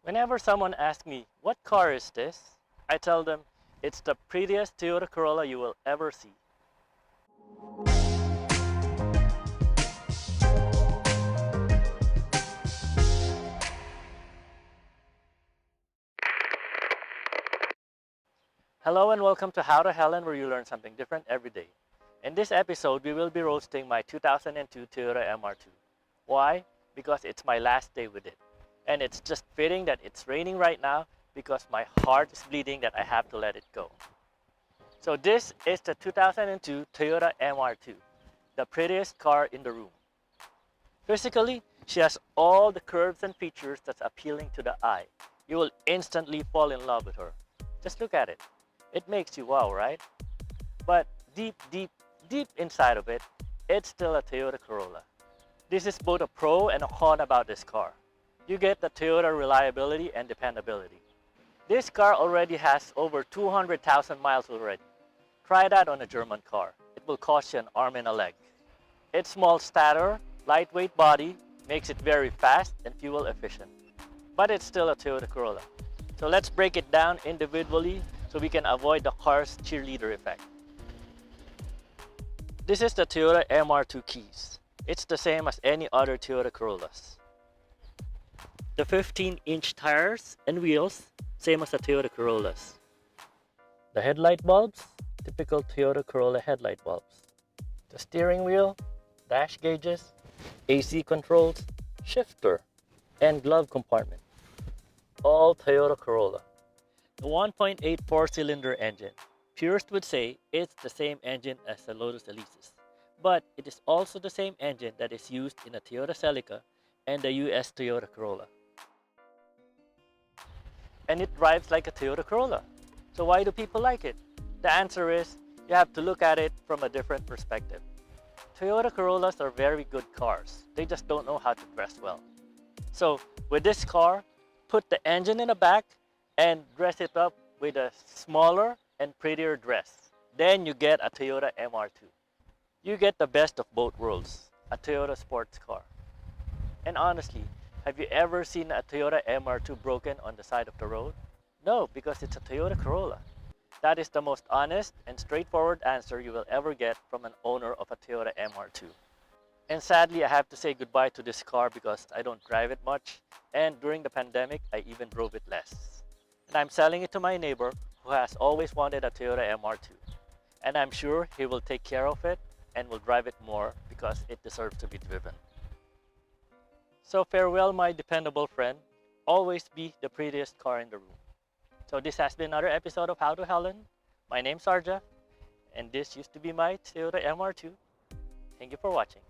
Whenever someone asks me, what car is this? I tell them, it's the prettiest Toyota Corolla you will ever see. Hello and welcome to How to Helen, where you learn something different every day. In this episode, we will be roasting my 2002 Toyota MR2. Why? Because it's my last day with it. And it's just fitting that it's raining right now because my heart is bleeding that I have to let it go. So this is the 2002 Toyota MR2, the prettiest car in the room. Physically, she has all the curves and features that's appealing to the eye. You will instantly fall in love with her. Just look at it. It makes you wow, right? But deep inside of it, it's still a Toyota Corolla. This is both a pro and a con about this car. You get the Toyota reliability and dependability. This car already has over 200,000 miles already. Try that on a German car. It will cost you an arm and a leg. Its small stature, lightweight body makes it very fast and fuel efficient. But it's still a Toyota Corolla. So let's break it down individually so we can avoid the car's cheerleader effect. This is the Toyota MR2 keys. It's the same as any other Toyota Corollas. The 15-inch tires and wheels, same as the Toyota Corollas. The headlight bulbs, typical Toyota Corolla headlight bulbs. The steering wheel, dash gauges, AC controls, shifter, and glove compartment. All Toyota Corolla. The 1.8 four-cylinder engine. Purists would say it's the same engine as the Lotus Elises, but it is also the same engine that is used in the Toyota Celica and the US Toyota Corolla. And it drives like a Toyota Corolla. So why do people like it? The answer is, you have to look at it from a different perspective. Toyota Corollas are very good cars. They just don't know how to dress well. So with this car, put the engine in the back and dress it up with a smaller and prettier dress. Then you get a Toyota MR2. You get the best of both worlds, a Toyota sports car. And honestly, have you ever seen a Toyota MR2 broken on the side of the road? No, because it's a Toyota Corolla. That is the most honest and straightforward answer you will ever get from an owner of a Toyota MR2. And sadly, I have to say goodbye to this car because I don't drive it much, and during the pandemic, I even drove it less. And I'm selling it to my neighbor who has always wanted a Toyota MR2. And I'm sure he will take care of it and will drive it more because it deserves to be driven. So farewell, my dependable friend. Always be the prettiest car in the room. So this has been another episode of How to Helen. My name's Sarja, and this used to be my Toyota MR2. Thank you for watching.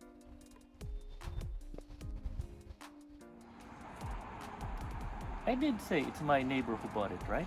I did say it's my neighbor who bought it, right?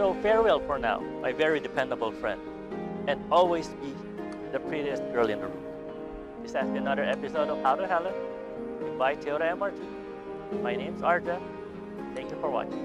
So farewell for now, my very dependable friend, and always be the prettiest girl in the room. This has been another episode of How to Helen. Goodbye, Toyota MR2. My name's Arja. Thank you for watching.